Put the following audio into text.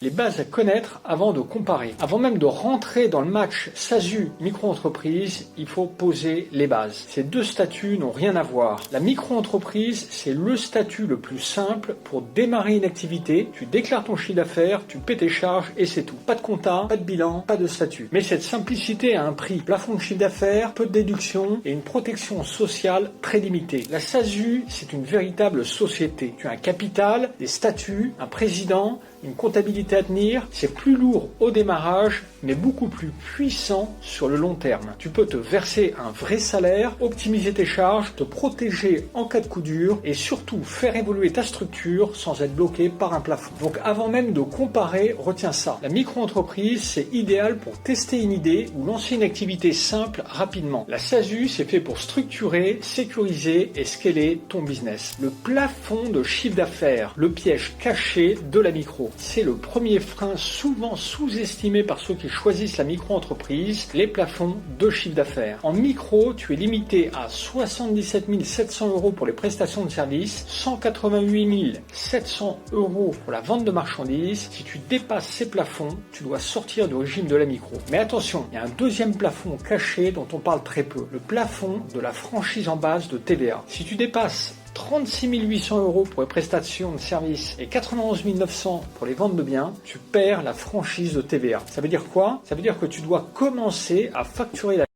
Les bases à connaître avant de comparer. Avant même de rentrer dans le match SASU micro-entreprise, il faut poser les bases. Ces deux statuts n'ont rien à voir. La micro-entreprise, c'est le statut le plus simple pour démarrer une activité. Tu déclares ton chiffre d'affaires, tu paies tes charges et c'est tout. Pas de compta, pas de bilan, pas de statut. Mais cette simplicité a un prix. Plafond de chiffre d'affaires, peu de déductions et une protection sociale très limitée. La SASU, c'est une véritable société. Tu as un capital, des statuts, un président, une comptabilité à tenir, c'est plus lourd au démarrage, mais beaucoup plus puissant sur le long terme. Tu peux te verser un vrai salaire, optimiser tes charges, te protéger en cas de coup dur et surtout faire évoluer ta structure sans être bloqué par un plafond. Donc avant même de comparer, retiens ça. La micro-entreprise, c'est idéal pour tester une idée ou lancer une activité simple rapidement. La SASU, c'est fait pour structurer, sécuriser et scaler ton business. Le plafond de chiffre d'affaires, le piège caché de la micro. C'est le premier frein souvent sous-estimé par ceux qui choisissent la micro-entreprise, les plafonds de chiffre d'affaires. En micro, tu es limité à 77 700 € pour les prestations de services, 188 700 € pour la vente de marchandises. Si tu dépasses ces plafonds, tu dois sortir du régime de la micro. Mais attention, il y a un deuxième plafond caché dont on parle très peu, le plafond de la franchise en base de TVA. Si tu dépasses 36 800 € pour les prestations de services et 91 900 pour les ventes de biens, tu perds la franchise de TVA. Ça veut dire quoi? Ça veut dire que tu dois commencer à facturer la